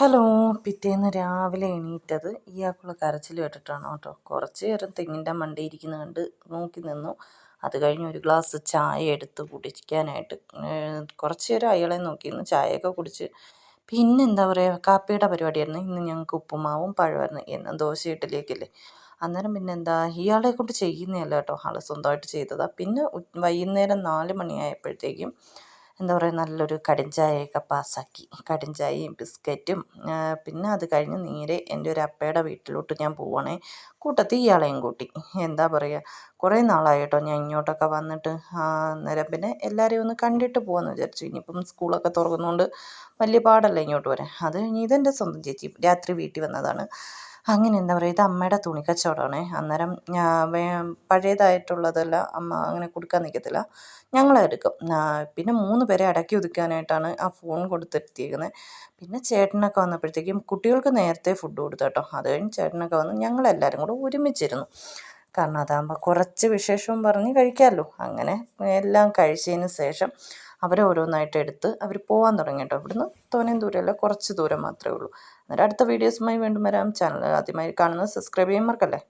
Hello. പിറ്റേന്ന് രാവിലെ എണീറ്റത് ഇയാൾക്കുള്ള കരച്ചിൽ കേട്ടിട്ടാണ് കേട്ടോ. കുറച്ച് നേരം തെങ്ങിൻ്റെ മണ്ടയിൽ ഇരിക്കുന്ന കണ്ട് നോക്കി നിന്നു. അത് കഴിഞ്ഞ് ഒരു ഗ്ലാസ് ചായ എടുത്ത് കുടിക്കാനായിട്ട് കുറച്ച് നേരം അയാളെ നോക്കിയിരുന്നു. ചായയൊക്കെ കുടിച്ച് പിന്നെ എന്താ പറയുക, കാപ്പിയുടെ പരിപാടിയായിരുന്നു. ഇന്ന് ഞങ്ങൾക്ക് ഉപ്പുമാവും പഴമായിരുന്നു. എന്നും ദോശ ഇഡ്ഡലിയൊക്കെയല്ലേ. അന്നേരം പിന്നെ എന്താ, ഇയാളെ കൊണ്ട് ചെയ്യുന്നതല്ല കേട്ടോ, ആൾ സ്വന്തമായിട്ട് ചെയ്തതാണ്. പിന്നെ വൈകുന്നേരം 4 മണിയായപ്പോഴത്തേക്കും എന്താ പറയുക, നല്ലൊരു കടുംചായയൊക്കെ പാസ്സാക്കി. കടുംചായയും ബിസ്ക്കറ്റും. പിന്നെ അത് കഴിഞ്ഞ് നേരെ എൻ്റെ ഒരു അപ്പയുടെ വീട്ടിലോട്ട് ഞാൻ പോവുകയാണേ. കൂട്ടത്തിൽ ഇയാളെയും കൂട്ടി. എന്താ പറയുക, കുറേ നാളായി കേട്ടോ ഞാൻ ഇങ്ങോട്ടൊക്കെ വന്നിട്ട്. അന്നേരം പിന്നെ എല്ലാവരെയും ഒന്ന് കണ്ടിട്ട് പോകാമെന്ന് വിചാരിച്ചു. ഇനിയിപ്പം സ്കൂളൊക്കെ തുറക്കുന്നതുകൊണ്ട് വലിയ പാടല്ല ഇങ്ങോട്ട് വരാൻ. അത് കഴിഞ്ഞ് ഇതെൻ്റെ സ്വന്തം ചേച്ചി രാത്രി വീട്ടിൽ വന്നതാണ്. അങ്ങനെ എന്താ പറയുക, ഇത് അമ്മയുടെ തുണിക്കച്ചവടമാണേ. അന്നേരം പഴയതായിട്ടുള്ളതെല്ലാം അമ്മ അങ്ങനെ കൊടുക്കാൻ നിൽക്കത്തില്ല, ഞങ്ങളെടുക്കും. പിന്നെ 3 പേരെ അടക്കി ഒതുക്കാനായിട്ടാണ് ആ ഫോൺ കൊടുത്തെത്തിയേക്കുന്നത്. പിന്നെ ചേട്ടനൊക്കെ വന്നപ്പോഴത്തേക്കും കുട്ടികൾക്ക് നേരത്തെ ഫുഡ് കൊടുത്തു കേട്ടോ. അത് കഴിഞ്ഞ് ചേട്ടനൊക്കെ വന്ന് ഞങ്ങളെല്ലാവരും കൂടെ ഒരുമിച്ചിരുന്നു. കാരണം അതാകുമ്പോൾ കുറച്ച് വിശേഷവും പറഞ്ഞ് കഴിക്കാമല്ലോ. അങ്ങനെ എല്ലാം കഴിച്ചതിന് ശേഷം അവരെ ഓരോന്നായിട്ട് എടുത്ത് അവർ പോകാൻ തുടങ്ങി കേട്ടോ. ഇവിടുന്ന് തോനെയും ദൂരമല്ല, കുറച്ച് ദൂരം മാത്രമേ ഉള്ളൂ. അന്നേരം അടുത്ത വീഡിയോസുമായി വീണ്ടും വരാം. ചാനൽ ആദ്യമായി കാണുന്നത് സബ്സ്ക്രൈബ് ചെയ്യാൻ മറക്കല്ലേ.